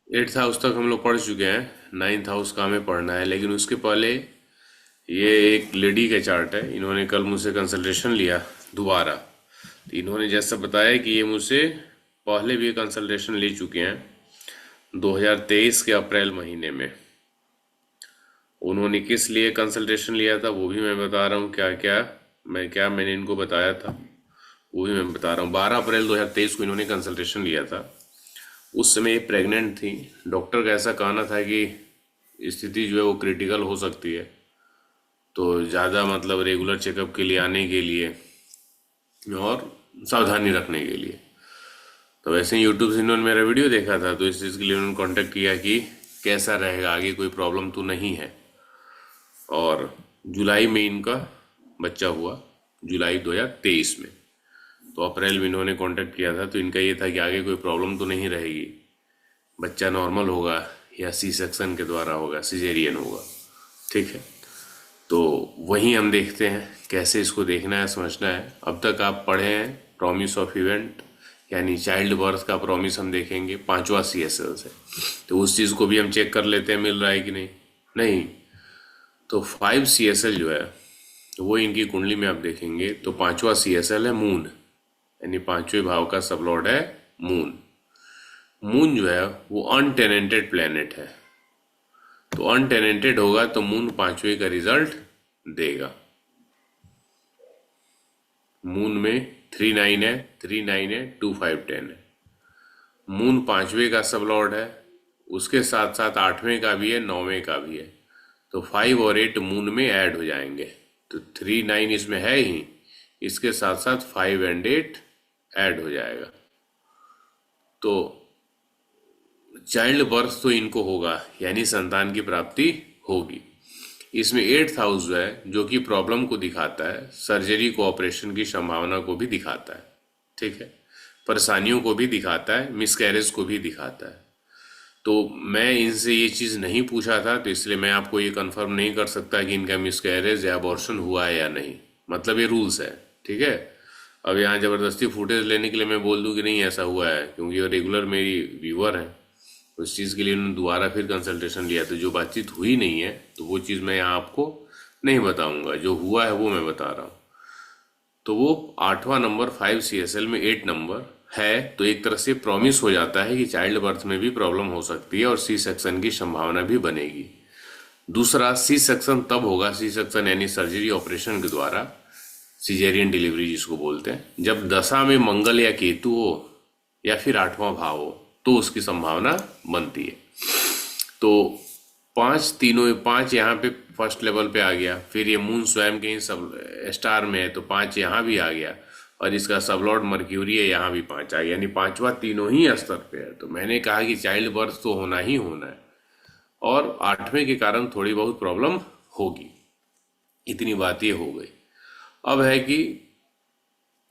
Eighth house तक हम लोग पढ़ चुके हैं, नाइन्थ हाउस का हमें पढ़ना है। लेकिन उसके पहले ये एक लेडी का चार्ट है। इन्होंने कल मुझसे कंसल्टेशन लिया दोबारा। तो इन्होंने जैसा बताया कि ये मुझसे पहले भी कंसल्टेशन ले चुके हैं 2023 के अप्रैल महीने में। उन्होंने किस लिए कंसल्टेशन लिया था वो भी मैं बता रहा हूँ। मैंने इनको बताया था वो भी मैं बता रहा हूँ। 12 अप्रैल 2023 को इन्होंने कंसल्टेशन लिया था। उस समय ये प्रेग्नेंट थी। डॉक्टर का ऐसा कहना था कि स्थिति जो है वो क्रिटिकल हो सकती है, तो ज़्यादा मतलब रेगुलर चेकअप के लिए आने के लिए और सावधानी रखने के लिए। तो वैसे ही यूट्यूब से इन्होंने मेरा वीडियो देखा था, तो इस चीज़ के लिए उन्होंने कांटेक्ट किया कि कैसा रहेगा आगे, कोई प्रॉब्लम तो नहीं है। और जुलाई में इनका बच्चा हुआ, जुलाई 2023 में। तो अप्रैल में इन्होंने कांटेक्ट किया था, तो इनका ये था कि आगे कोई प्रॉब्लम तो नहीं रहेगी, बच्चा नॉर्मल होगा या सी सेक्शन के द्वारा होगा, सिजेरियन होगा। ठीक है, तो वही हम देखते हैं कैसे इसको देखना है, समझना है। अब तक आप पढ़े हैं प्रॉमिस ऑफ इवेंट, यानी चाइल्ड बर्थ का प्रॉमिस हम देखेंगे 5वां CSL से। तो उस चीज़ को भी हम चेक कर लेते हैं मिल रहा है कि नहीं। नहीं तो 5 CSL जो है वो इनकी कुंडली में आप देखेंगे तो 5वां CSL है मून, यानी 5वें भाव का सबलॉर्ड है मून। मून जो है वो अनटेनेंटेड प्लेनेट है, तो अनटेनेंटेड होगा तो मून 5वें का रिजल्ट देगा। मून में 3 9 है, 3 9 है, 2 5 10 है। मून 5वें का सबलॉर्ड है, उसके साथ साथ 8वें का भी है, 9वें का भी है। तो 5 और 8 मून में ऐड हो जाएंगे, तो 3 9 इसमें है ही, इसके साथ साथ 5 और 8 ऐड हो जाएगा। तो चाइल्ड बर्थ तो इनको होगा, यानी संतान की प्राप्ति होगी। इसमें 8th हाउस जो है, जो कि प्रॉब्लम को दिखाता है, सर्जरी को, ऑपरेशन की संभावना को भी दिखाता है। ठीक है, परेशानियों को भी दिखाता है, मिसकैरेज को भी दिखाता है। तो मैं इनसे ये चीज़ नहीं पूछा था, तो इसलिए मैं आपको ये कंफर्म नहीं कर सकता कि इनका मिसकैरेज या अबॉर्शन हुआ है या नहीं। मतलब ये रूल्स है। ठीक है, अब यहाँ ज़बरदस्ती फुटेज लेने के लिए मैं बोल दूँ कि नहीं ऐसा हुआ है, क्योंकि वो रेगुलर मेरी व्यूअर है। उस चीज़ के लिए उन्होंने दोबारा फिर कंसल्टेशन लिया, तो जो बातचीत हुई नहीं है तो वो चीज़ मैं यहाँ आपको नहीं बताऊंगा, जो हुआ है वो मैं बता रहा हूँ। तो वो 8वां नंबर 5 CSL में 8 नंबर है, तो एक तरह से प्रॉमिस हो जाता है कि चाइल्ड बर्थ में भी प्रॉब्लम हो सकती है और सी सेक्शन की संभावना भी बनेगी। दूसरा, सी सेक्शन तब होगा, सी सेक्शन यानी सर्जरी ऑपरेशन के द्वारा, सिजेरियन डिलीवरी जिसको बोलते हैं, जब दशा में मंगल या केतु हो या फिर 8वां भाव हो, तो उसकी संभावना बनती है। तो 5 तीनों, 5 यहाँ पे फर्स्ट लेवल पे आ गया, फिर ये मून स्वयं कहीं सब स्टार में है तो 5 यहाँ भी आ गया, और इसका सबलॉर्ड मर्क्यूरी है, यहाँ भी 5 आ गया, यानी 5वां तीनों ही स्तर पे है। तो मैंने कहा कि चाइल्ड बर्थ तो होना ही होना है, और 8वें के कारण थोड़ी बहुत प्रॉब्लम होगी। इतनी बात ये हो गई। अब है कि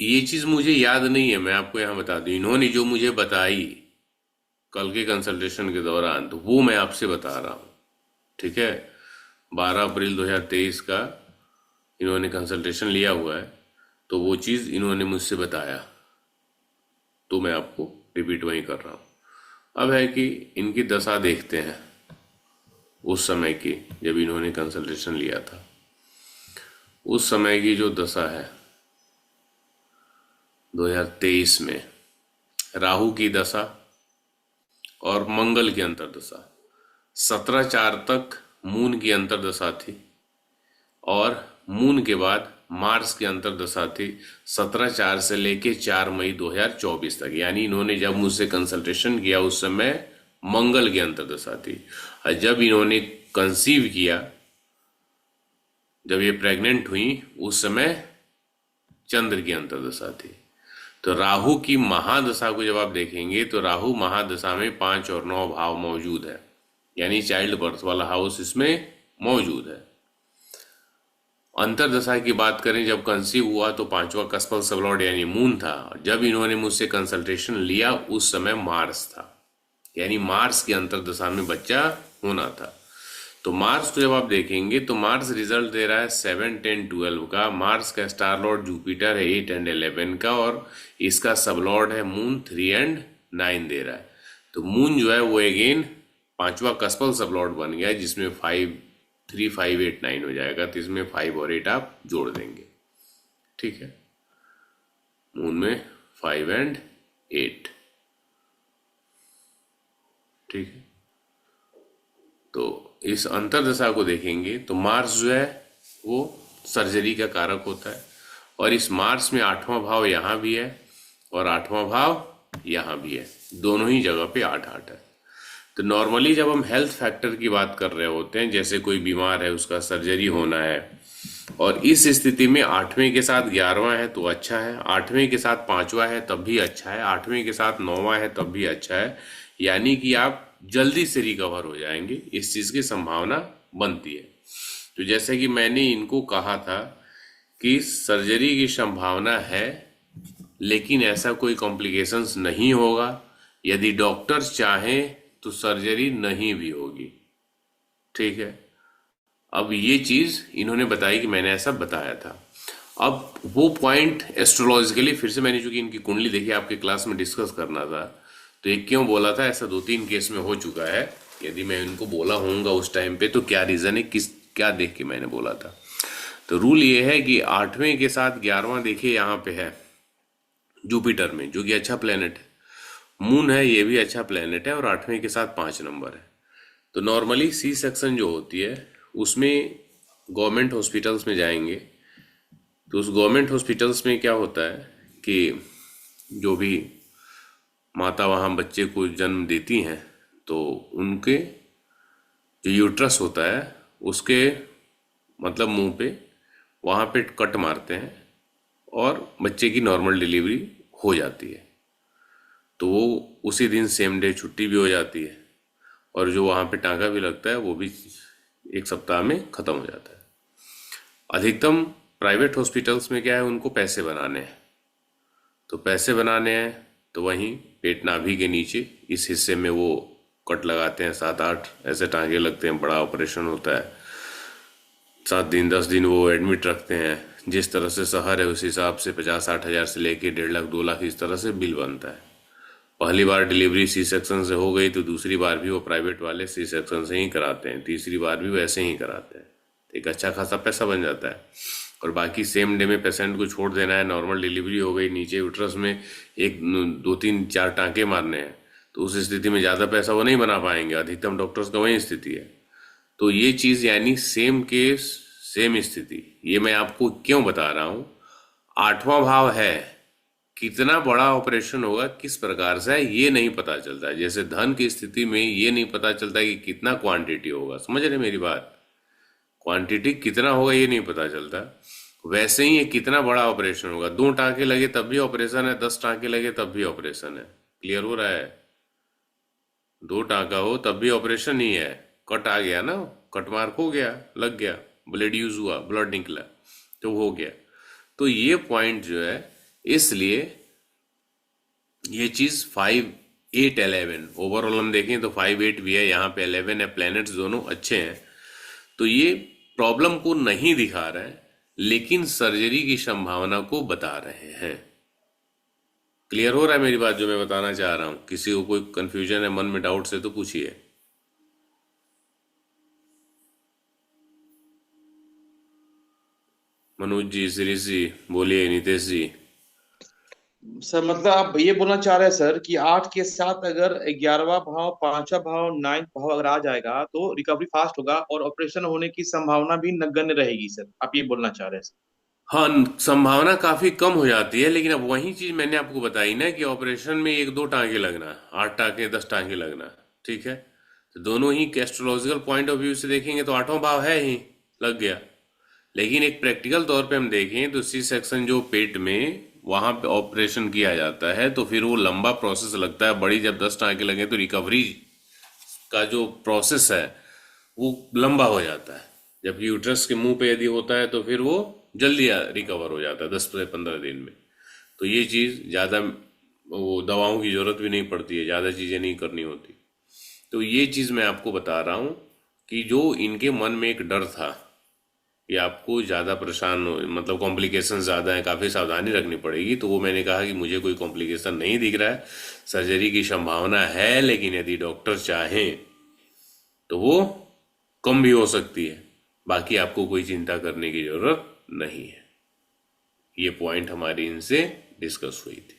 ये चीज़ मुझे याद नहीं है, मैं आपको यहाँ बता दूं, इन्होंने जो मुझे बताई कल के कंसल्टेशन के दौरान, तो वो मैं आपसे बता रहा हूँ। ठीक है, 12 अप्रैल 2023 का इन्होंने कंसल्टेशन लिया हुआ है, तो वो चीज़ इन्होंने मुझसे बताया, तो मैं आपको रिपीट वही कर रहा हूँ। अब है कि इनकी दशा देखते हैं उस समय की, जब इन्होंने कंसल्टेशन लिया था। उस समय की जो दशा है 2023 में, राहु की दशा और मंगल की अंतर्दशा। 17/4 तक मून की अंतर्दशा थी, और मून के बाद मार्स की अंतर्दशा थी 17/4 से लेके 4 मई 2024 तक। यानी इन्होंने जब मुझसे कंसल्टेशन किया उस समय मंगल की अंतर्दशा थी, और जब इन्होंने कंसीव किया, जब ये प्रेग्नेंट हुई, उस समय चंद्र की अंतर्दशा थी। तो राहु की महादशा को जब आप देखेंगे तो राहु महादशा में 5 और 9 भाव मौजूद है, यानी चाइल्ड बर्थ वाला हाउस इसमें मौजूद है। अंतरदशा की बात करें, जब कंसीव हुआ तो 5वां कस्पल सबलॉर्ड यानी मून था। जब इन्होंने मुझसे कंसल्टेशन लिया उस समय मार्स था, यानी मार्स की अंतरदशा में बच्चा होना था। तो मार्स को जब आप देखेंगे तो मार्स रिजल्ट दे रहा है 7 10 12 का। मार्स का स्टार लॉर्ड जुपिटर है 8 और 11 का, और इसका सब लॉर्ड है मून 3 और 9 दे रहा है। तो मून जो है वो अगेन पांचवा कस्पल सबलॉट बन गया है, जिसमें 5 3 5 8 9 हो जाएगा, तो इसमें 5 और 8 आप जोड़ देंगे। ठीक है, मून में 5 और 8। ठीक है, तो इस अंतर्दशा को देखेंगे तो मार्स जो है वो सर्जरी का कारक होता है, और इस मार्स में 8वां भाव यहाँ भी है और 8वां भाव यहाँ भी है, दोनों ही जगह पे 8 8 है। तो नॉर्मली जब हम हेल्थ फैक्टर की बात कर रहे होते हैं, जैसे कोई बीमार है उसका सर्जरी होना है, और इस स्थिति में 8वें के साथ 11वां है तो अच्छा है, 8वें के साथ 5वां है तब भी अच्छा है, 8वें के साथ 9वां है तब भी अच्छा है, यानी कि आप जल्दी से रिकवर हो जाएंगे, इस चीज की संभावना बनती है। तो जैसे कि मैंने इनको कहा था कि सर्जरी की संभावना है, लेकिन ऐसा कोई कॉम्प्लिकेशंस नहीं होगा। यदि डॉक्टर्स चाहें तो सर्जरी नहीं भी होगी। ठीक है, अब ये चीज इन्होंने बताई कि मैंने ऐसा बताया था। अब वो पॉइंट एस्ट्रोलॉजिकली फिर से मैंने, चूंकि इनकी कुंडली देखी आपके क्लास में डिस्कस करना था, तो ये क्यों बोला था, ऐसा 2 3 केस में हो चुका है। यदि मैं इनको बोला होऊंगा उस टाइम पे तो क्या रीजन है, किस क्या देख के मैंने बोला था। तो रूल ये है कि 8वें के साथ 11वां देखिए यहाँ पे है जुपिटर में, जो कि अच्छा प्लेनेट है। मून है, ये भी अच्छा प्लेनेट है, और 8वें के साथ 5 नंबर है। तो नॉर्मली सी सेक्शन जो होती है उसमें गवर्नमेंट हॉस्पिटल्स में जाएंगे, तो उस गवर्नमेंट हॉस्पिटल्स में क्या होता है कि जो भी माता वहाँ बच्चे को जन्म देती हैं, तो उनके जो यूट्रस होता है उसके मतलब मुंह पे वहाँ पे कट मारते हैं और बच्चे की नॉर्मल डिलीवरी हो जाती है। तो वो उसी दिन सेम डे छुट्टी भी हो जाती है, और जो वहाँ पे टाँका भी लगता है वो भी 1 सप्ताह में ख़त्म हो जाता है। अधिकतम प्राइवेट हॉस्पिटल्स में क्या है, उनको पैसे बनाने हैं, तो पैसे बनाने हैं तो वहीं पेट नाभि के नीचे इस हिस्से में वो कट लगाते हैं, 7 8 ऐसे टाँके लगते हैं, बड़ा ऑपरेशन होता है। 7 दिन 10 दिन वो एडमिट रखते हैं। जिस तरह से शहर है उस हिसाब से 50 60 हज़ार से लेके 1.5 लाख 2 लाख इस तरह से बिल बनता है। पहली बार डिलीवरी सी सेक्शन से हो गई तो दूसरी बार भी वो प्राइवेट वाले सी सेक्शन से ही कराते हैं, तीसरी बार भी वैसे ही कराते हैं। एक अच्छा खासा पैसा बन जाता है, और बाकी सेम डे में पेशेंट को छोड़ देना है। नॉर्मल डिलीवरी हो गई, नीचे यूट्रस में 1 2 3 4 टाँके मारने हैं, तो उस स्थिति में ज़्यादा पैसा वो नहीं बना पाएंगे। अधिकतम डॉक्टर्स का वही स्थिति है। तो ये चीज़ यानी सेम केस सेम स्थिति, ये मैं आपको क्यों बता रहा हूँ। 8वां भाव है, कितना बड़ा ऑपरेशन होगा किस प्रकार से है ये नहीं पता चलता है। जैसे धन की स्थिति में ये नहीं पता चलता कि कितना क्वांटिटी होगा, समझ रहे मेरी बात, क्वांटिटी कितना होगा ये नहीं पता चलता। वैसे ही ये कितना बड़ा ऑपरेशन होगा, 2 टाँके लगे तब भी ऑपरेशन है, 10 टाँके लगे तब भी ऑपरेशन है। क्लियर हो रहा है, 2 टाँका हो तब भी ऑपरेशन ही है। कट आ गया ना, कट मार्क हो गया, लग गया, ब्लड यूज हुआ, ब्लड निकला, तो हो गया। तो ये पॉइंट जो है, इसलिए ये चीज 5 8 11 ओवरऑल हम देखें तो 5 8 भी है, यहाँ पे 11 है, प्लैनेट्स दोनों अच्छे हैं। तो ये प्रॉब्लम को नहीं दिखा रहे हैं, लेकिन सर्जरी की संभावना को बता रहे हैं। क्लियर हो रहा है मेरी बात जो मैं बताना चाह रहा हूँ। किसी को कोई कंफ्यूजन है मन में, डाउट है तो पूछिए। मनोज जी, श्री जी, बोलिए, नितेश जी। सर मतलब आप ये बोलना चाह रहे हैं सर कि 8 के साथ अगर 11वां भाव 5वां भाव 9th भाव अगर आ जाएगा तो रिकवरी फास्ट होगा और ऑपरेशन होने की संभावना भी नगण्य रहेगी सर, आप ये बोलना चाह रहे हैं सर। हाँ, संभावना काफी कम हो जाती है, लेकिन अब वही चीज मैंने आपको बताई ना कि ऑपरेशन में 1 2 टाँके लगना, 8 टाँके 10 टाँके लगना। ठीक है, तो दोनों ही एस्ट्रोलॉजिकल पॉइंट ऑफ व्यू से देखेंगे तो 8वां भाव है ही, लग गया। लेकिन एक प्रैक्टिकल तौर पे हम देखें तो सी सेक्शन जो पेट में वहां पे ऑपरेशन किया जाता है, तो फिर वो लंबा प्रोसेस लगता है। बड़ी जब 10 टाँके लगे तो रिकवरी का जो प्रोसेस है वो लंबा हो जाता है। जबकि यूट्रस के मुंह पे यदि होता है तो फिर वो जल्दी रिकवर हो जाता है 10 से 15 दिन में। तो ये चीज़ ज़्यादा वो दवाओं की जरूरत भी नहीं पड़ती है, ज़्यादा चीज़ें नहीं करनी होती। तो ये चीज़ मैं आपको बता रहा हूँ कि जो इनके मन में एक डर था या आपको ज़्यादा परेशान मतलब कॉम्प्लिकेशन ज़्यादा है, काफ़ी सावधानी रखनी पड़ेगी, तो वो मैंने कहा कि मुझे कोई कॉम्प्लिकेशन नहीं दिख रहा है, सर्जरी की संभावना है, लेकिन यदि डॉक्टर चाहें तो वो कम भी हो सकती है। बाकी आपको कोई चिंता करने की जरूरत नहीं है। ये पॉइंट हमारी इनसे डिस्कस हुई थी।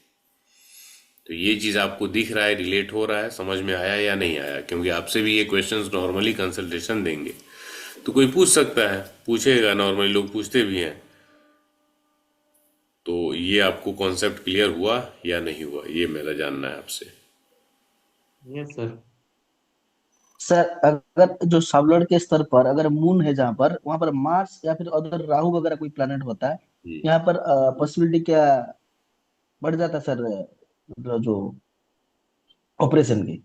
तो ये चीज़ आपको दिख रहा है, रिलेट हो रहा है, समझ में आया या नहीं आया? क्योंकि आपसे भी ये क्वेश्चंस नॉर्मली कंसल्टेशन देंगे तो कोई पूछ सकता है, पूछेगा, नॉर्मली लोग पूछते भी हैं। तो ये आपको कॉन्सेप्ट क्लियर हुआ या नहीं हुआ, ये मेरा जानना है आपसे। Yes sir. सर अगर जो सावलड़ के स्तर पर अगर मून है जहाँ पर, वहां पर मार्स या फिर अदर राहु वगैरह कोई प्लैनेट होता है, हम्म। यहाँ पर पॉसिबिलिटी क्या बढ़ जाता है सर, मतलब जो ऑपरेशन की?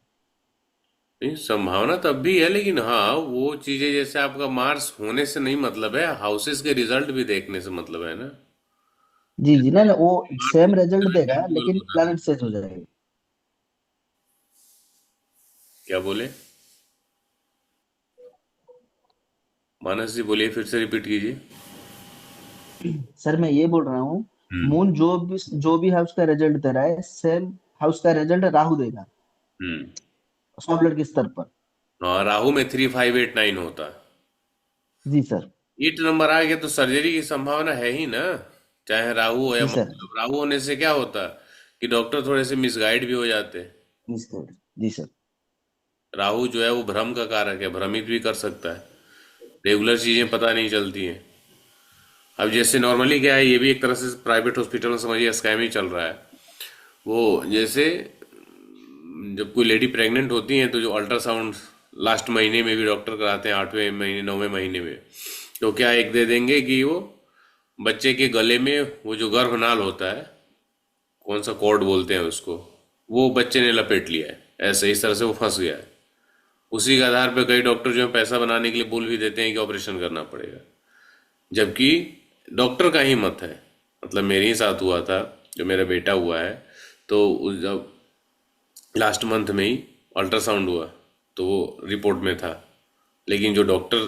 नहीं, संभावना तब भी है, लेकिन हाँ वो चीजें जैसे आपका मार्स होने से नहीं मतलब है, हाउसेस के रिजल्ट भी देखने से मतलब है ना। जी जी, नहीं नहीं, वो सेम रिजल्ट देगा मार्स लेकिन होना है। प्लैनेट चेंज हो जाएगा। क्या बोले मानस जी? बोलिए, फिर से रिपीट कीजिए। सर मैं ये बोल रहा हूँ, हम्म। मून जो भी हाउस का रिजल्ट दे रहा है, सेम हाउस का रिजल्ट राहु देगा हम्म। सावलड़ के स्तर पर। हाँ, राहु में 3589 होता है। जी सर। 8 नंबर आ गया तो सर्जरी की संभावना है ही ना, चाहे राहु हो या जी सर। मतलब। राहु होने से क्या होता कि डॉक्टर थोड़े से मिसगाइड भी हो जाते। जी सर। जी सर। राहु जो है वो भ्रम का कारक है, भ्रमित भी कर सकता है, रेगुलर चीजें पता नहीं चलती हैं। अब जैसे नॉर्मली क्या है, ये भी एक तरह से प्राइवेट हॉस्पिटल में समझिए स्कैम ही चल रहा है। वो जैसे जब कोई लेडी प्रेग्नेंट होती है तो जो अल्ट्रासाउंड लास्ट महीने में भी डॉक्टर कराते हैं, 8वें महीने 9वें महीने में, तो क्या एक दे देंगे कि वो बच्चे के गले में वो जो गर्भनाल होता है, कौन सा कॉर्ड बोलते हैं उसको, वो बच्चे ने लपेट लिया है, ऐसे इस तरह से वो फंस गया है। उसी के आधार पर कई डॉक्टर जो है पैसा बनाने के लिए बोल भी देते हैं कि ऑपरेशन करना पड़ेगा, जबकि डॉक्टर का ही मत है। मतलब मेरे ही साथ हुआ था, जो मेरा बेटा हुआ है, तो जब लास्ट मंथ में ही अल्ट्रासाउंड हुआ तो वो रिपोर्ट में था, लेकिन जो डॉक्टर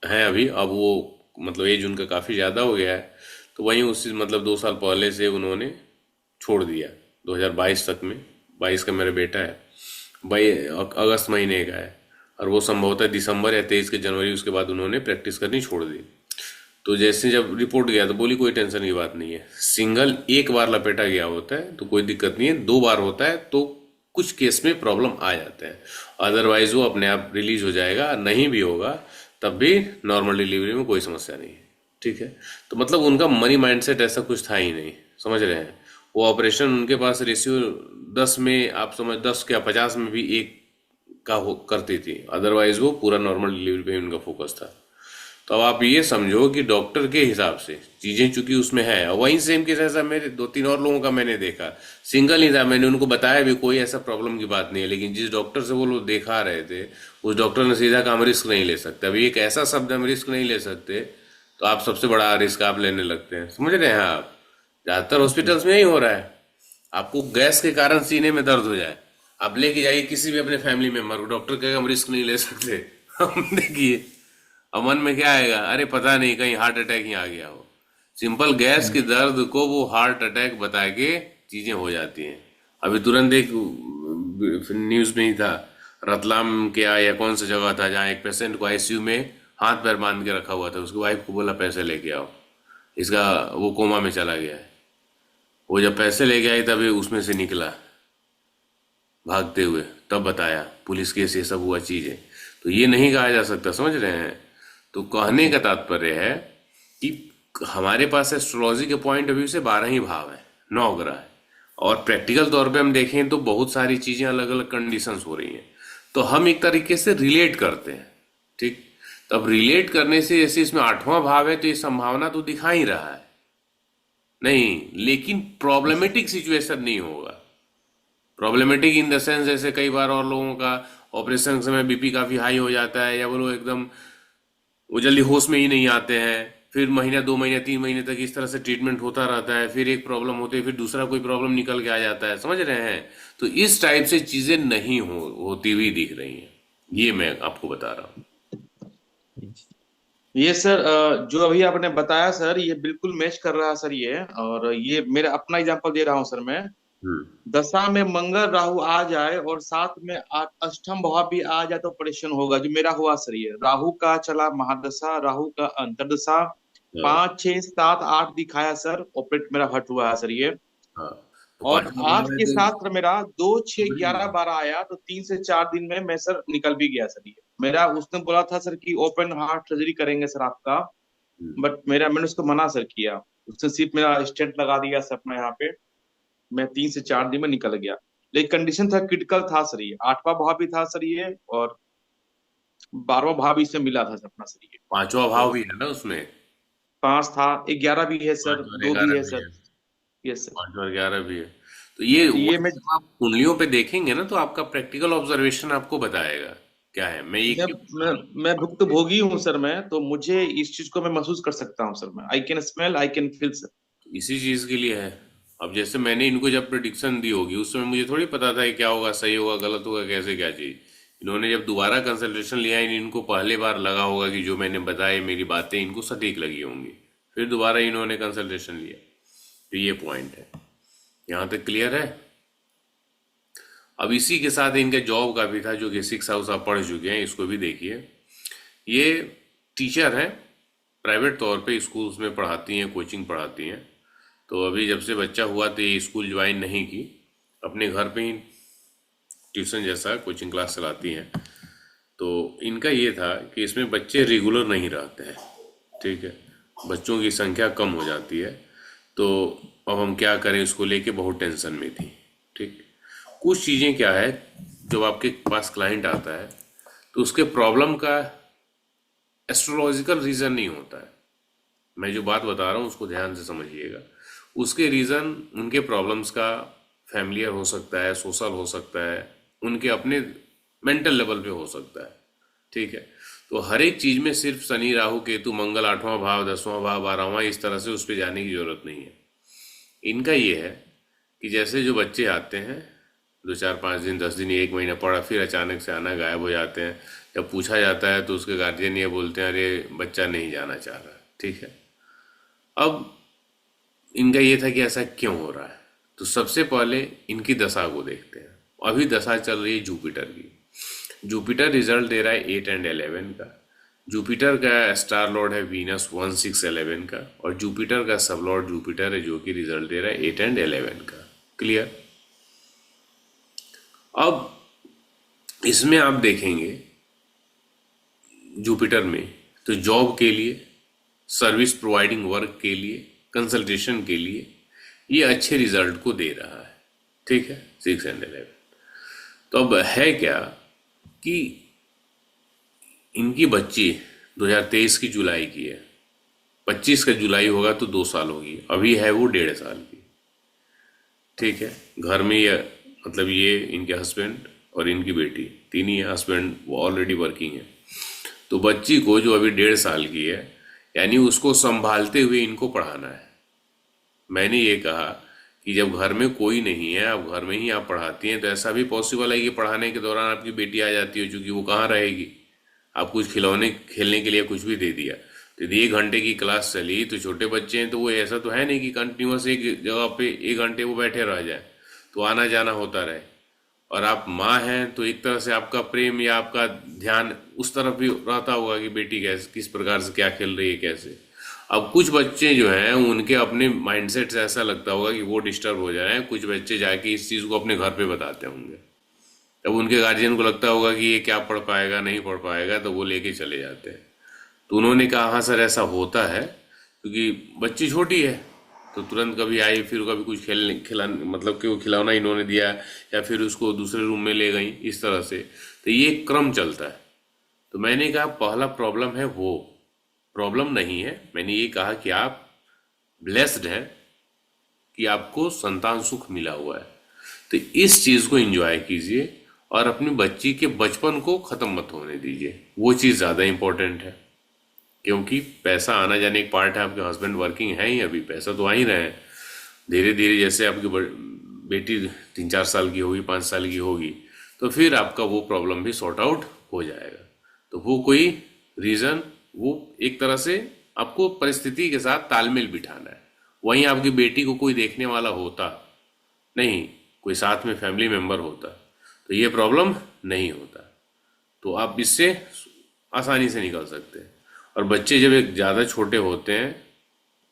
हैं अभी, अब वो मतलब एज उनका काफ़ी ज़्यादा हो गया है, तो वहीं उसी मतलब 2 साल पहले से उन्होंने छोड़ दिया, 2022 तक में। 22 का मेरा बेटा है, भाई अगस्त महीने का है, और वो संभवतः दिसंबर या 23 के जनवरी उसके बाद उन्होंने प्रैक्टिस करनी छोड़ दी। तो जैसे जब रिपोर्ट गया तो बोली कोई टेंशन की बात नहीं है, सिंगल एक बार लपेटा गया होता है तो कोई दिक्कत नहीं है, 2 बार होता है तो कुछ केस में प्रॉब्लम आ जाते हैं, अदरवाइज वो अपने आप रिलीज हो जाएगा, नहीं भी होगा तब भी नॉर्मल डिलीवरी में कोई समस्या नहीं है। ठीक है, तो मतलब उनका मनी माइंडसेट ऐसा कुछ था ही नहीं, समझ रहे हैं। वो ऑपरेशन उनके पास रेशियो 10 में, आप समझ 10 क्या 50 में भी एक का हो करती थी, अदरवाइज वो पूरा नॉर्मल डिलीवरी पे उनका फोकस था। तो अब आप ये समझो कि डॉक्टर के हिसाब से चीजें चूंकि उसमें है, और वहीं सेम केस ऐसा मेरे 2-3 और लोगों का मैंने देखा, सिंगल ही था, मैंने उनको बताया भी कोई ऐसा प्रॉब्लम की बात नहीं है, लेकिन जिस डॉक्टर से वो लोग दिखा रहे थे उस डॉक्टर ने सीधा कहा हम रिस्क नहीं ले सकते। अभी एक ऐसा शब्द हम रिस्क नहीं ले सकते, तो आप सबसे बड़ा रिस्क आप लेने लगते हैं, समझ रहे हैं आप। ज्यादातर हॉस्पिटल्स में यही हो रहा है। आपको गैस के कारण सीने में दर्द हो जाए, आप लेके जाइए किसी भी अपने फैमिली मेंबर को, डॉक्टर कहेगा हम रिस्क नहीं ले सकते। हम देखिए, अब मन में क्या आएगा, अरे पता नहीं कहीं हार्ट अटैक ही आ गया हो। सिंपल गैस के दर्द को वो हार्ट अटैक बता के चीजें हो जाती हैं। अभी तुरंत एक न्यूज में ही था, रतलाम के या कौन सा जगह था, जहाँ एक पेशेंट को आईसीयू में हाथ पैर बांध के रखा हुआ था, उसकी वाइफ को बोला पैसे लेके आओ, इसका वो कोमा में चला गया है। वो जब पैसे लेके आई तभी उसमें से निकला भागते हुए, तब बताया पुलिस केस ये सब हुआ चीजें। तो ये नहीं कहा जा सकता, समझ रहे हैं। तो कहने का तात्पर्य है कि हमारे पास एस्ट्रोलॉजी के पॉइंट ऑफ व्यू से 12 ही भाव है, 9 ग्रह है, और प्रैक्टिकल तौर पे हम देखें तो बहुत सारी चीजें अलग अलग कंडीशंस हो रही हैं, तो हम एक तरीके से रिलेट करते हैं। ठीक, तब रिलेट करने से जैसे इसमें 8वां भाव है तो ये संभावना तो दिखा ही रहा है नहीं, लेकिन प्रॉब्लमेटिक सिचुएशन नहीं होगा। प्रॉब्लमेटिक इन द सेंस, जैसे कई बार और लोगों का ऑपरेशन के समय बीपी काफी हाई हो जाता है, या वो लोग एकदम वो जल्दी होश में ही नहीं आते हैं, फिर महीना 2 महीने 3 महीने तक इस तरह से ट्रीटमेंट होता रहता है, फिर एक प्रॉब्लम होती है, फिर दूसरा कोई प्रॉब्लम निकल के आ जाता है, समझ रहे हैं। तो इस टाइप से चीजें नहीं होती हुई दिख रही हैं, ये मैं आपको बता रहा हूँ। ये सर जो अभी आपने बताया सर, ये बिल्कुल मैच कर रहा है सर ये। और ये मेरा अपना एग्जांपल दे रहा हूँ सर मैं। हम्म। दशा में मंगल राहु आ जाए और साथ में अष्टम भाव भी आ जाए तो ऑपरेशन होगा, जो मेरा हुआ सर। ये राहु का चला महादशा, राहु का अंतरदशा, हाँ। 5 6 7 8 दिखाया सर, ऑपरेट मेरा हट हुआ है सर ये। हाँ, तो और पांचवा आठ भाव है के तो साथ मेरा 2 6 11 12 आया, तो 3 से 4 दिन में मैं सर निकल भी गया सर ये मेरा। उसने बोला था सर कि ओपन हार्ट सर्जरी करेंगे सर आपका, हम्म। बट मैंने उसको मना सर किया। उसने सिर्फ मेरा स्टेंट लगा दिया सर अपना यहाँ पे। मैं 3 से 4 दिन में निकल गया। लेकिन कंडीशन था, क्रिटिकल था सर ये। 8वां भाव भी था सर ये, और 12वां भाव भी इससे मिला था सर अपना सर ये। पांचवा भाव तो भी है ना उसमें? 5 था, 11 भी है सर, पांच और 2 भी ग्यारह है भी सर। है। Yes sir. 5 और 11 भी है। तो ये ये वही मैं जब आप कुंडलियों पे देखेंगे ना तो आपका प्रैक्टिकल ऑब्जर्वेशन आपको बताएगा क्या है। मैं ये मैं क्यों मैं मैं भुक्तभोगी हूँ सर मैं, तो मुझे इस चीज को मैं महसूस कर सकता हूँ सर। मैं I can smell, I can feel sir. इसी चीज के लिए है। अब जैसे मैंने इनको जब प्रिडिक्शन दी होगी उस समय मुझे थोड़ी पता था कि क्या होगा, सही होगा गलत होगा कैसे क्या चीज। इन्होंने जब दोबारा कंसल्टेशन लिया इनको पहले बार लगा होगा कि जो मैंने बताया मेरी बातें इनको सटीक लगी होंगी, फिर दोबारा इन्होंने कंसल्टेशन लिया। तो ये पॉइंट है। यहाँ तक क्लियर है? अब इसी के साथ इनके जॉब का भी था जो कि 6 हाउस आप पढ़ चुके हैं, इसको भी देखिए। ये टीचर हैं, प्राइवेट तौर पे स्कूल्स में पढ़ाती हैं, कोचिंग पढ़ाती हैं। तो अभी जब से बच्चा हुआ तो ये स्कूल ज्वाइन नहीं की, अपने घर पे ही ट्यूशन जैसा कोचिंग क्लास चलाती हैं। तो इनका ये था कि इसमें बच्चे रेगुलर नहीं रहते हैं, ठीक है, बच्चों की संख्या कम हो जाती है। तो अब हम क्या करें, इसको लेके बहुत टेंशन में थी। ठीक, कुछ चीज़ें क्या है, जब आपके पास क्लाइंट आता है तो उसके प्रॉब्लम का एस्ट्रोलॉजिकल रीज़न नहीं होता है। मैं जो बात बता रहा हूँ उसको ध्यान से समझिएगा। उसके रीज़न उनके प्रॉब्लम्स का फैमिलियर हो सकता है, सोशल हो सकता है, उनके अपने मेंटल लेवल पे हो सकता है। ठीक है, तो हर एक चीज़ में सिर्फ शनि राहु केतु मंगल 8वां भाव 10वां भाव 12वां इस तरह से उस पर जाने की जरूरत नहीं है। इनका ये है कि जैसे जो बच्चे आते हैं 2 4 5 दिन 10 दिन 1 महीना पढ़ा, फिर अचानक से आना गायब हो जाते हैं। जब पूछा जाता है तो उसके गार्जियन ये बोलते हैं अरे बच्चा नहीं जाना चाह रहा। ठीक है, अब इनका ये था कि ऐसा क्यों हो रहा है। तो सबसे पहले इनकी दशा को देखते हैं। अभी दशा चल रही है जुपिटर की। जुपिटर रिजल्ट दे रहा है 8 और 11 का। जुपिटर का स्टार लॉर्ड है वीनस 1 6 11 का, और जुपिटर का सब लॉर्ड जुपिटर है जो कि रिजल्ट दे रहा है 8 और 11 का। क्लियर? अब इसमें आप देखेंगे जुपिटर में, तो जॉब के लिए, सर्विस प्रोवाइडिंग वर्क के लिए, कंसल्टेशन के लिए ये अच्छे रिजल्ट को दे रहा है। ठीक है, 6 और 11। तो अब है क्या कि इनकी बच्ची 2023 की जुलाई की है, 25 का जुलाई होगा तो 2 साल होगी। अभी है वो 1.5 साल की। ठीक है, घर में ये मतलब ये इनके हस्बैंड और इनकी बेटी तीन ही है। हस्बैंड वो ऑलरेडी वर्किंग है। तो बच्ची को जो अभी 1.5 साल की है, यानी उसको संभालते हुए इनको पढ़ाना है। मैंने ये कहा कि जब घर में कोई नहीं है, आप घर में ही आप पढ़ाती हैं, तो ऐसा भी पॉसिबल है कि पढ़ाने के दौरान आपकी बेटी आ जाती है, क्योंकि वो कहाँ रहेगी। आप कुछ खिलौने खेलने के लिए कुछ भी दे दिया, तो यदि 1 घंटे की क्लास चली तो छोटे बच्चे हैं तो वो ऐसा तो है नहीं कि कंटिन्यूस एक जगह पे 1 घंटे वो बैठे रह जाए, तो आना जाना होता रहे। और आप माँ हैं तो एक तरह से आपका प्रेम या आपका ध्यान उस तरफ भी रहता होगा कि बेटी कैसे, किस प्रकार से क्या खेल रही है, कैसे। अब कुछ बच्चे जो हैं उनके अपने माइंडसेट से ऐसा लगता होगा कि वो डिस्टर्ब हो जा रहे हैं। कुछ बच्चे जाके इस चीज़ को अपने घर पे बताते होंगे। तब उनके गार्जियन को लगता होगा कि ये क्या पढ़ पाएगा, नहीं पढ़ पाएगा, तो वो लेके चले जाते हैं। तो उन्होंने कहा हाँ सर ऐसा होता है, क्योंकि बच्ची छोटी है तो तुरंत कभी आई, फिर कभी कुछ खेलने खिला मतलब कि वो खिलौना इन्होंने दिया, या फिर उसको दूसरे रूम में ले गई, इस तरह से। तो ये क्रम चलता है। तो मैंने कहा पहला प्रॉब्लम है वो, प्रॉब्लम नहीं है। मैंने ये कहा कि आप ब्लेस्ड हैं कि आपको संतान सुख मिला हुआ है, तो इस चीज़ को एंजॉय कीजिए और अपनी बच्ची के बचपन को ख़त्म मत होने दीजिए। वो चीज़ ज़्यादा इंपॉर्टेंट है, क्योंकि पैसा आना जाने एक पार्ट है। आपके हस्बैंड वर्किंग है ही, अभी पैसा तो आ ही रहे हैं। धीरे धीरे जैसे आपकी बेटी 3 4 साल की होगी, 5 साल की होगी, तो फिर आपका वो प्रॉब्लम भी सॉर्ट आउट हो जाएगा। तो वो कोई रीज़न वो एक तरह से आपको परिस्थिति के साथ तालमेल बिठाना है। वहीं आपकी बेटी को कोई देखने वाला होता नहीं, कोई साथ में फैमिली मेंबर होता, तो ये प्रॉब्लम नहीं होता। तो आप इससे आसानी से निकल सकते हैं। और बच्चे जब एक ज़्यादा छोटे होते हैं,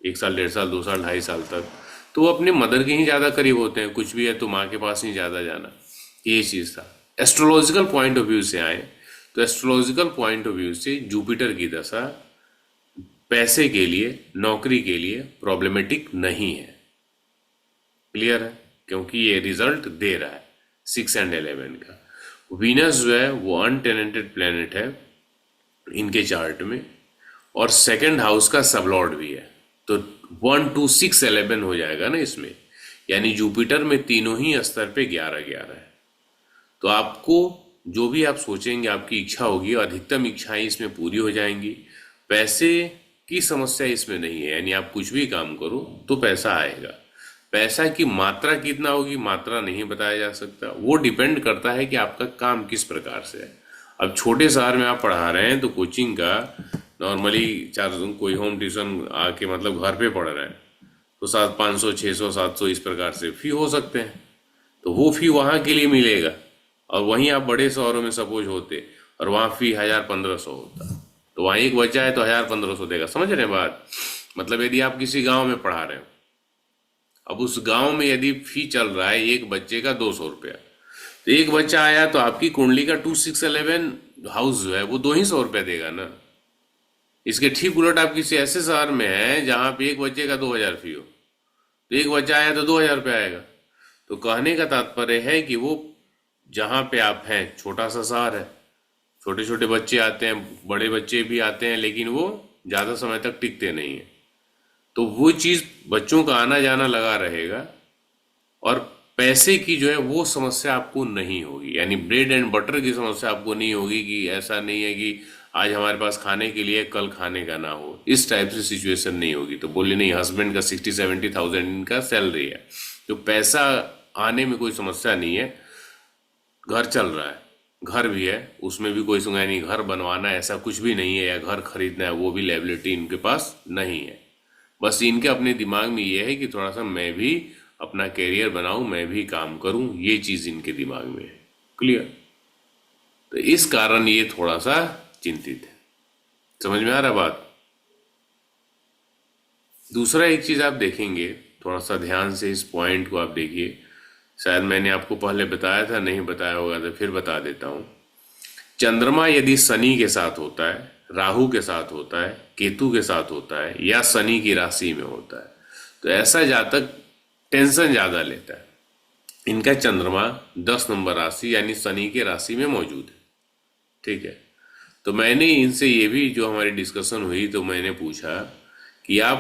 1 साल 1.5 साल 2 साल 2.5 साल तक, तो वो अपने मदर के ही ज़्यादा करीब होते हैं। कुछ भी है तो माँ के पास ही ज़्यादा जाना, ये चीज़ था। एस्ट्रोलॉजिकल पॉइंट ऑफ व्यू से आए तो एस्ट्रोलॉजिकल पॉइंट ऑफ व्यू से जुपिटर की दशा पैसे के लिए, नौकरी के लिए प्रॉब्लमेटिक नहीं है। क्लियर है? क्योंकि ये रिजल्ट दे रहा है 6 एंड 11 का। वीनस जो है वो अनटेनेंटेड प्लेनेट है इनके चार्ट में, और सेकंड हाउस का सबलॉर्ड भी है। तो 1 2 6 11 हो जाएगा ना इसमें, यानी जुपिटर में तीनों ही स्तर पे 11-11 है। तो आपको जो भी आप सोचेंगे, आपकी इच्छा होगी, अधिकतम इच्छाएं इसमें पूरी हो जाएंगी। पैसे की समस्या इसमें नहीं है, यानी आप कुछ भी काम करो तो पैसा आएगा। पैसा की मात्रा कितना होगी, मात्रा नहीं बताया जा सकता, वो डिपेंड करता है कि आपका काम किस प्रकार से है। अब छोटे शहर में आप पढ़ा रहे हैं तो कोचिंग का नॉर्मली चार्ज, कोई होम ट्यूशन आके मतलब घर पे पढ़ रहे हैं तो 500 600 700 इस प्रकार से फी हो सकते हैं। तो वो फी वहाँ के लिए मिलेगा, और वहीं आप बड़े शहरों में सपोज होते और वहाँ फी 1000-1500 होता, तो वहाँ एक बच्चा है तो 1000-1500 देगा। समझ रहे हैं बात? मतलब यदि आप किसी गांव में पढ़ा रहे हो, अब उस गांव में यदि फी चल रहा है एक बच्चे का 200 रुपया, तो एक बच्चा आया तो आपकी कुंडली का 2 6 11 हाउस जो है वो 200 रुपया देगा ना। इसके ठीक उलट आप किसी ऐसे शहर में है जहाँ पे एक बच्चे का 2000 फी हो, तो एक बच्चा आया तो 2000 रुपया आएगा। तो कहने का तात्पर्य है कि वो जहाँ पे आप हैं छोटा सा शहर है, छोटे छोटे बच्चे आते हैं, बड़े बच्चे भी आते हैं, लेकिन वो ज़्यादा समय तक टिकते नहीं है। तो वो चीज़ बच्चों का आना जाना लगा रहेगा, और पैसे की जो है वो समस्या आपको नहीं होगी, यानी ब्रेड एंड बटर की समस्या आपको नहीं होगी कि ऐसा नहीं है कि आज हमारे पास खाने के लिए कल खाने का ना हो, इस टाइप से सिचुएशन नहीं होगी। तो बोले नहीं हस्बैंड का 60-70 थाउजेंड इनका सैलरी है, तो पैसा आने में कोई समस्या नहीं है। घर चल रहा है, घर भी है, उसमें भी कोई सुना नहीं, घर बनवाना ऐसा कुछ भी नहीं है, या घर खरीदना है वो भी लायबिलिटी इनके पास नहीं है। बस इनके अपने दिमाग में ये है कि थोड़ा सा मैं भी अपना कैरियर बनाऊं, मैं भी काम करूं, ये चीज इनके दिमाग में है। क्लियर? तो इस कारण ये थोड़ा सा चिंतित है। समझ में आ रहा बात? दूसरा एक चीज आप देखेंगे, थोड़ा सा ध्यान से इस पॉइंट को आप देखिए, शायद मैंने आपको पहले बताया था, नहीं बताया होगा तो फिर बता देता हूं। चंद्रमा यदि शनि के साथ होता है, राहु के साथ होता है, केतु के साथ होता है, या शनि की राशि में होता है, तो ऐसा जातक टेंशन ज्यादा लेता है। इनका चंद्रमा 10 नंबर राशि यानी शनि के राशि में मौजूद है। ठीक है? तो मैंने इनसे ये भी जो हमारी डिस्कशन हुई तो मैंने पूछा कि आप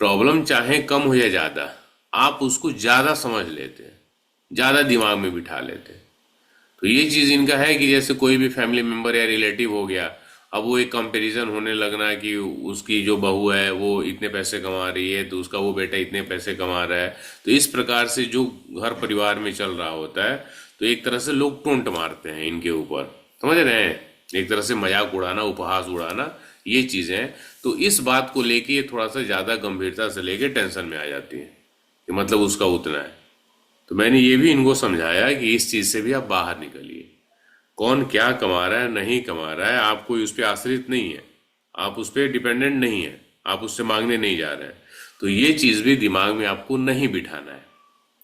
प्रॉब्लम चाहे कम हो या ज्यादा, आप उसको ज्यादा समझ लेते हैं, ज्यादा दिमाग में बिठा लेते हैं। तो ये चीज इनका है कि जैसे कोई भी फैमिली मेंबर या रिलेटिव हो गया, अब वो एक कंपैरिजन होने लगना कि उसकी जो बहू है वो इतने पैसे कमा रही है तो उसका वो बेटा इतने पैसे कमा रहा है। तो इस प्रकार से जो घर परिवार में चल रहा होता है, तो एक तरह से लोग टोंट मारते हैं इनके ऊपर। समझ रहे हैं? एक तरह से मजाक उड़ाना, उपहास उड़ाना, ये चीजें। तो इस बात को लेके ये थोड़ा सा ज्यादा गंभीरता से लेके टेंशन में आ जाती है कि मतलब उसका उतना है। तो मैंने ये भी इनको समझाया कि इस चीज से भी आप बाहर निकलिए। कौन क्या कमा रहा है, नहीं कमा रहा है, आप कोई उस पर आश्रित नहीं है, आप उस पर डिपेंडेंट नहीं है, आप उससे मांगने नहीं जा रहे हैं। तो ये चीज भी दिमाग में आपको नहीं बिठाना है।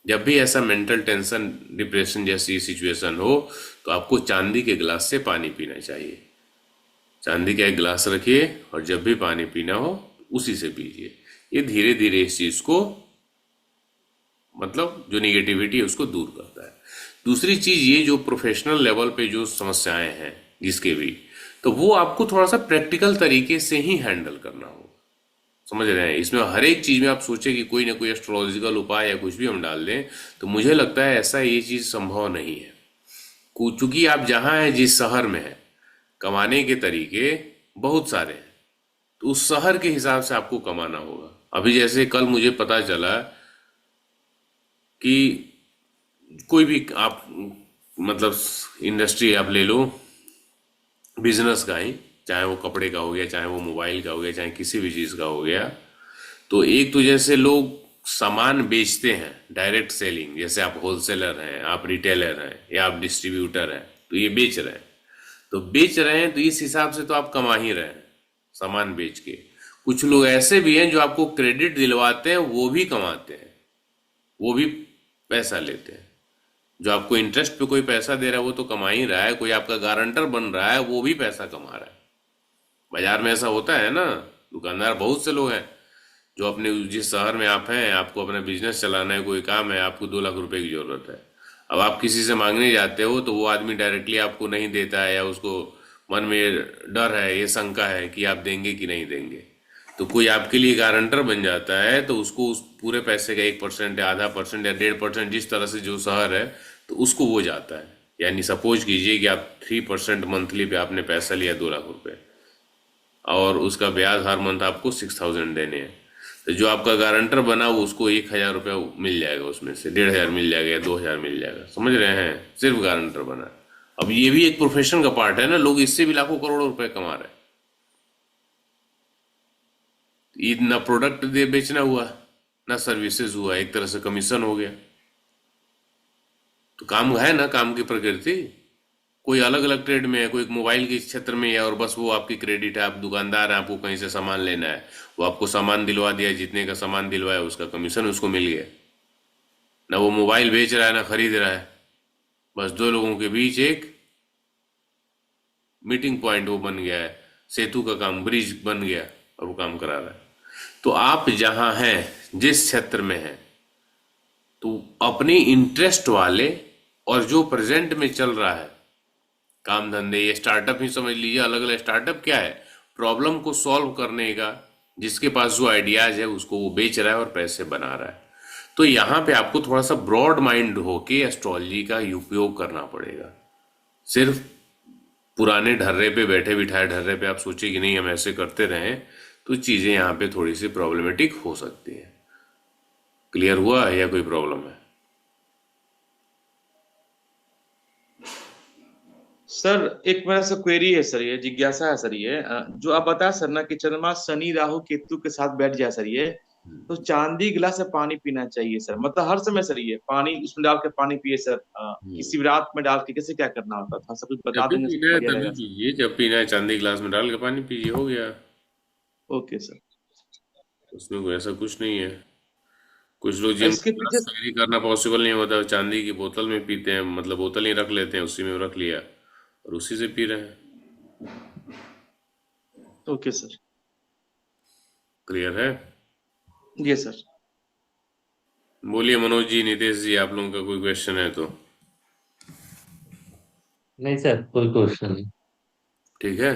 जब भी ऐसा मेंटल टेंशन, डिप्रेशन जैसी सिचुएशन हो, तो आपको चांदी के गिलास से पानी पीना चाहिए। चांदी का एक गिलास रखिए और जब भी पानी पीना हो उसी से पीजिए। ये धीरे धीरे इस चीज को, मतलब जो निगेटिविटी है उसको दूर करता है। दूसरी चीज, ये जो प्रोफेशनल लेवल पे जो समस्याएं हैं जिसके भी, तो वो आपको थोड़ा सा प्रैक्टिकल तरीके से ही हैंडल करना होगा। समझ रहे हैं? इसमें हर एक चीज में आप सोचे कि कोई ना कोई एस्ट्रोलॉजिकल उपाय या कुछ भी हम डाल दें, तो मुझे लगता है ऐसा ये चीज संभव नहीं है। चूंकि आप जहां हैं, जिस शहर में है, कमाने के तरीके बहुत सारे हैं, तो उस शहर के हिसाब से आपको कमाना होगा। अभी जैसे कल मुझे पता चला कि कोई भी आप मतलब इंडस्ट्री आप ले लो, बिजनेस का ही, चाहे वो कपड़े का हो गया, चाहे वो मोबाइल का हो गया, चाहे किसी भी चीज़ का हो गया। तो एक तो जैसे लोग सामान बेचते हैं, डायरेक्ट सेलिंग, जैसे आप होलसेलर हैं, आप रिटेलर हैं या आप डिस्ट्रीब्यूटर हैं, तो ये बेच रहे हैं। तो बेच रहे हैं तो इस हिसाब से तो आप कमा ही रहे हैं सामान बेच के। कुछ लोग ऐसे भी हैं जो आपको क्रेडिट दिलवाते हैं, वो भी कमाते हैं, वो भी पैसा लेते हैं। जो आपको इंटरेस्ट पे कोई पैसा दे रहा है वो तो कमा ही रहा है, कोई आपका गारंटर बन रहा है वो भी पैसा कमा रहा है। बाजार में ऐसा होता है ना, दुकानदार बहुत से लोग हैं जो अपने जिस शहर में आप हैं, आपको अपना बिजनेस चलाना है, कोई काम है, आपको 2 लाख रुपए की जरूरत है। अब आप किसी से मांगने जाते हो तो वो आदमी डायरेक्टली आपको नहीं देता है, या उसको मन में डर है, ये शंका है कि आप देंगे कि नहीं देंगे। तो कोई आपके लिए गारंटर बन जाता है तो उसको उस पूरे पैसे का 1% या ½ % या 1.5%, जिस तरह से जो शहर है, तो उसको वो जाता है। यानी सपोज कीजिए कि आप 3% मंथली पे आपने पैसा लिया 2 लाख रुपए, और उसका ब्याज हर मंथ आपको 6,000 देने हैं। तो जो आपका गारंटर बना वो उसको 1,000 रुपया मिल जाएगा, उसमें से 1,500 मिल जाएगा या 2,000 मिल जाएगा। समझ रहे हैं, सिर्फ गारंटर बना। अब ये भी एक प्रोफेशन का पार्ट है ना, लोग इससे भी लाखों करोड़ों रुपए कमा रहे हैं। ये ना प्रोडक्ट दे बेचना हुआ, ना सर्विसेज हुआ, एक तरह से कमीशन हो गया। तो काम है ना, काम की प्रकृति। कोई अलग अलग ट्रेड में है, कोई मोबाइल के क्षेत्र में है, और बस वो आपकी क्रेडिट है, आप दुकानदार हैं, आपको कहीं से सामान लेना है, वो आपको सामान दिलवा दिया, जितने का सामान दिलवाया उसका कमीशन उसको मिल गया। ना वो मोबाइल बेच रहा है ना खरीद रहा है, बस दो लोगों के बीच एक मीटिंग पॉइंट वो बन गया है, सेतु का काम, ब्रिज बन गया, और वो काम करा रहा है। तो आप जहां हैं, जिस क्षेत्र में हैं, तो अपने इंटरेस्ट वाले और जो प्रेजेंट में चल रहा है काम धंधे, ये स्टार्टअप ही समझ लीजिए। अलग अलग स्टार्टअप क्या है, प्रॉब्लम को सॉल्व करने का, जिसके पास जो आइडियाज है उसको वो बेच रहा है और पैसे बना रहा है। तो यहाँ पे आपको थोड़ा सा ब्रॉड माइंड होके एस्ट्रोलॉजी का उपयोग करना पड़ेगा। सिर्फ पुराने ढर्रे पे बैठे बिठाए ढर्रे पे आप सोचिए कि नहीं हम ऐसे करते रहें, तो चीजें यहाँ पे थोड़ी सी प्रॉब्लमेटिक हो सकती है। क्लियर हुआ या कोई प्रॉब्लम है? सर एक मेरा सा क्वेरी है सर, ये जिज्ञासा है सर, ये जो आप बताया सर ना कि चंद्रमा शनि राहु केतु के साथ बैठ जाए सर, ये तो चांदी गिलास से पानी पीना चाहिए सर, मतलब हर समय सर ये पानी उसमें डाल के पानी पिए सर, किसी भी रात में डाल के कैसे क्या करना होता था, सब कुछ जब बता भी देंगे पीना सर है बढ़िया तभी रहेगा सर। पीजिए, जब पीना है चांदी गिलास में डाल के पानी पीजिए, हो गया। Okay sir. उसमें कोई ऐसा कुछ नहीं है। कुछ लोग इसके जिनको पीछे गिलास कैरी करना पॉसिबल नहीं होता, चांदी की बोतल में पीते हैं, मतलब बोतल ही रख लेते हैं, उसी में रख लिया और उसी से पी रहे हैं। Okay sir. क्लियर है? ये सर। बोलिए मनोज जी, नितेश जी, आप लोगों का कोई क्वेश्चन है तो? नहीं सर, कोई क्वेश्चन नहीं। ठीक है।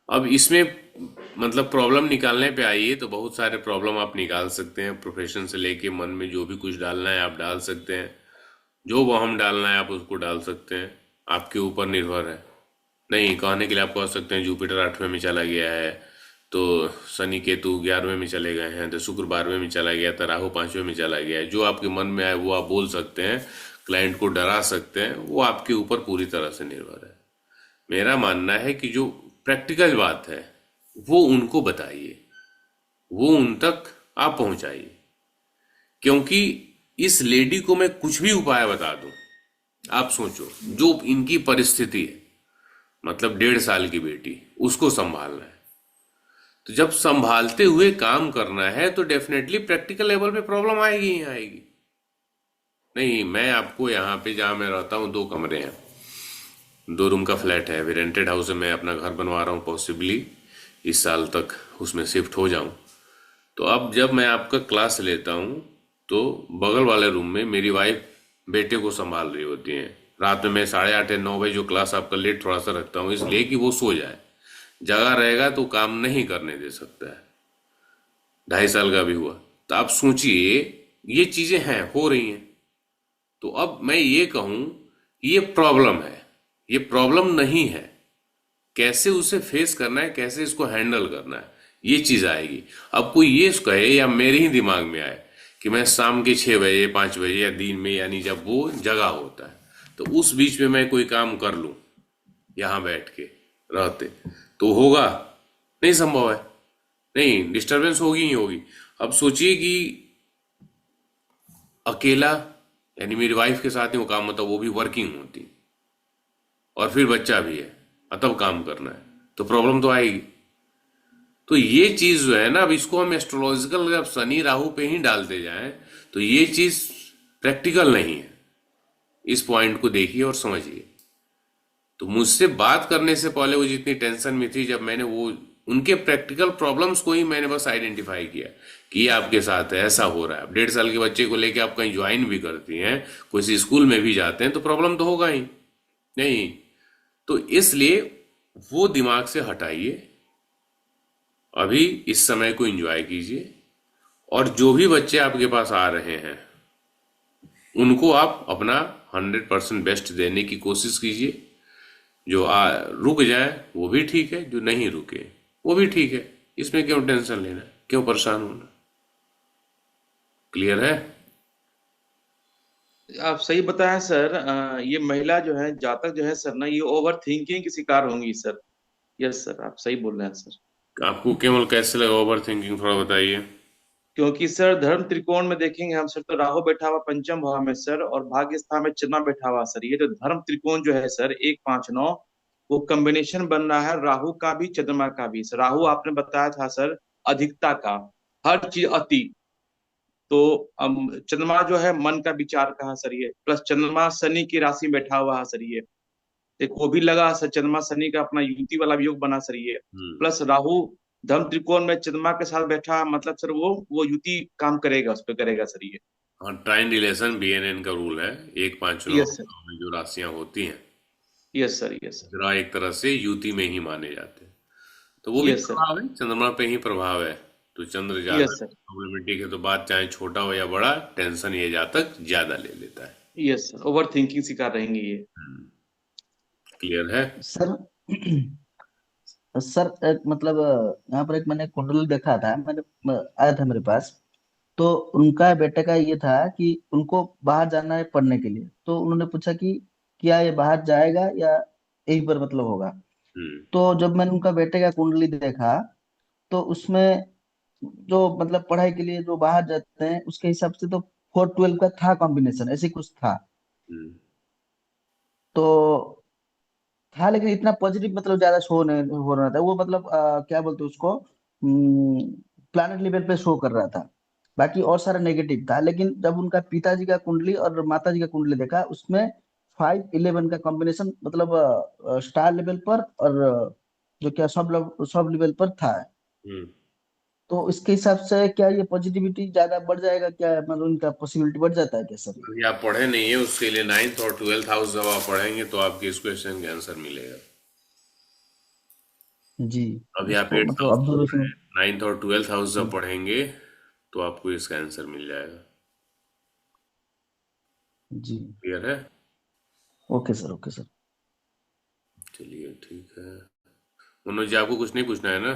अब इसमें मतलब प्रॉब्लम निकालने पे आइए तो बहुत सारे प्रॉब्लम आप निकाल सकते हैं, प्रोफेशन से लेके मन में जो भी कुछ डालना है आप डाल सकते हैं, जो वहम डालना है आप उसको डाल सकते हैं, आपके ऊपर निर्भर है। नहीं कहने के लिए आप कह सकते हैं जुपिटर 8वें में चला गया है, तो शनि केतु 11वें में चले गए हैं, तो शुक्र 12वें में चला गया, तो राहु 5वें में चला गया है। जो आपके मन में आए वो आप बोल सकते हैं, क्लाइंट को डरा सकते हैं, वो आपके ऊपर पूरी तरह से निर्भर है। मेरा मानना है कि जो प्रैक्टिकल बात है वो उनको बताइए, वो उन तक आप पहुंचाइए। क्योंकि इस लेडी को मैं कुछ भी उपाय बता दूं, आप सोचो जो इनकी परिस्थिति है, मतलब 1.5 साल की बेटी, उसको संभालना है, तो जब संभालते हुए काम करना है तो डेफिनेटली प्रैक्टिकल लेवल पे प्रॉब्लम आएगी ही आएगी। नहीं, मैं आपको यहाँ पे जहाँ मैं रहता हूँ 2 कमरे हैं, 2 रूम का फ्लैट है, अभी रेंटेड हाउस है, मैं अपना घर बनवा रहा हूँ, पॉसिबली इस साल तक उसमें शिफ्ट हो जाऊं। तो अब जब मैं आपका क्लास लेता हूं तो बगल वाले रूम में मेरी वाइफ बेटे को संभाल रही होती हैं। रात में मैं 8:30 या 9 बजे जो क्लास आपका लेट थोड़ा सा रखता हूँ, इसलिए कि वो सो जाए, जगा रहेगा तो काम नहीं करने दे सकता है। 2.5 साल का भी हुआ, तो आप सोचिए ये चीजें हैं, हो रही हैं। तो अब मैं ये कहूं ये प्रॉब्लम है, ये प्रॉब्लम नहीं है, कैसे उसे फेस करना है, कैसे इसको हैंडल करना है, ये चीज आएगी। अब कोई ये कहे या मेरे ही दिमाग में आए कि मैं शाम के 6 बजे 5 बजे या दिन में, यानी जब वो जगह होता है, तो उस बीच में मैं कोई काम कर लूं, यहाँ बैठ के रहते, तो होगा? नहीं संभव है। नहीं, डिस्टरबेंस होगी ही होगी। अब सोचिए कि अकेला, यानी मेरी वाइफ के साथ ही वो काम, मतलब वो भी वर्किंग होती, और फिर बच्चा भी है, और तब काम करना है, तो प्रॉब्लम तो आएगी। तो ये चीज जो है ना, अब इसको हम एस्ट्रोलॉजिकल जब शनि राहु पे ही डालते जाएं, तो ये चीज प्रैक्टिकल नहीं है। इस पॉइंट को देखिए और समझिए। तो मुझसे बात करने से पहले वो जितनी टेंशन में थी, जब मैंने वो उनके प्रैक्टिकल प्रॉब्लम्स को ही मैंने बस आइडेंटिफाई किया कि ये आपके साथ है, ऐसा हो रहा है। अब 1.5 साल के बच्चे को लेके आप कहीं ज्वाइन भी करती हैं, किसी स्कूल में भी जाते हैं, तो प्रॉब्लम तो होगा ही। नहीं, तो इसलिए वो दिमाग से हटाइए, अभी इस समय को एंजॉय कीजिए, और जो भी बच्चे आपके पास आ रहे हैं उनको आप अपना 100% बेस्ट देने की कोशिश कीजिए। जो रुक जाए वो भी ठीक है, जो नहीं रुके वो भी ठीक है। इसमें क्यों टेंशन लेना, क्यों परेशान होना? क्लियर है? आप सही बताएं सर। ये महिला जो है, जातक जो है सर ना, ये ओवर थिंकिंग की शिकार होंगी सर। यस सर, आप सही बोल रहे हैं सर। आपको केवल कैसे लगा ओवर थिंकिंग, थोड़ा बताइए। क्योंकि सर धर्म त्रिकोण में देखेंगे हम सर, तो राहु बैठा हुआ पंचम भाव में सर, और भाग्य स्थान में चंद्रमा बैठा हुआ सर। ये जो धर्म त्रिकोण जो है सर, 1 5 9, वो कॉम्बिनेशन बन रहा है राहु का भी चंद्रमा का भी सर। राहु आपने बताया था सर अधिकता का, हर चीज अति। तो चंद्रमा जो है मन का विचार का है सर ये, प्लस चंद्रमा शनि की राशि में बैठा हुआ है सर ये। एक वो भी लगा सर, चंद्रमा शनि का अपना युति वाला भी योग बना सर ये। हम्म। प्लस राहु धर्म त्रिकोण में चंद्रमा के साथ बैठा है, मतलब सर वो युति काम करेगा, उस पर करेगा सर ये। हाँ, ट्राइन रिलेशन BNN का रूल है। 1 5 9 यस सर। में जो राशियां होती हैं, यस सर। Yes sir. ग्रह एक तरह से युति में ही माने जाते हैं। तो वो भी यस सर। प्रभाव है, चंद्रमा पे ही प्रभाव है। तो चंद्र ज्यादा यस सर। प्रॉब्लमेटिक है, तो बात चाहे छोटा हो या बड़ा, टेंशन ये जातक ज्यादा ले लेता है। यस सर, ओवर थिंकिंग शिकार रहेंगे ये। क्लियर है? सर सर एक मतलब यहाँ पर एक मैंने कुंडली देखा था, आया था मेरे पास। तो उनका बेटे का ये था कि उनको बाहर जाना है पढ़ने के लिए, तो उन्होंने पूछा कि क्या ये बाहर जाएगा या यहीं पर मतलब होगा। हम्म। तो जब मैंने उनका बेटे का कुंडली देखा, तो उसमें जो मतलब पढ़ाई के लिए जो बाहर जाते हैं उसके हिसाब से तो 4 12 का था, कॉम्बिनेशन ऐसे कुछ था। हम्म। तो था, लेकिन इतना पॉजिटिव मतलब ज्यादा शो नहीं हो रहा था वो, मतलब क्या बोलते हैं उसको, प्लैनेट लेवल पे शो कर रहा था। बाकी और सारा नेगेटिव था। लेकिन जब उनका पिताजी का कुंडली और माताजी का कुंडली देखा, उसमें 5 11 का कॉम्बिनेशन मतलब स्टार लेवल पर, और जो क्या सब लेवल पर था। हम्म। तो इसके हिसाब से क्या ये पॉजिटिविटी ज्यादा बढ़ जाएगा क्या, मतलब उनका पॉसिबिलिटी बढ़ जाता है क्या सर ये? अभी आप पढ़े नहीं है, उसके लिए 9th और 12th हाउस जब आप पढ़ेंगे तो आपके इस क्वेश्चन का आंसर मिलेगा। जी। अभी आप इसको 8th मतलब हाउस पढ़ रहे ऑब्जर्वेशन। हैं, 9th और 12th हाउस जब पढ़ेंगे तो आपको इसका आंसर मिल जाएगा। जी। क्लियर है? Okay sir, okay sir. चलिए ठीक है। मनोज जी, आपको कुछ नहीं पूछना है ना?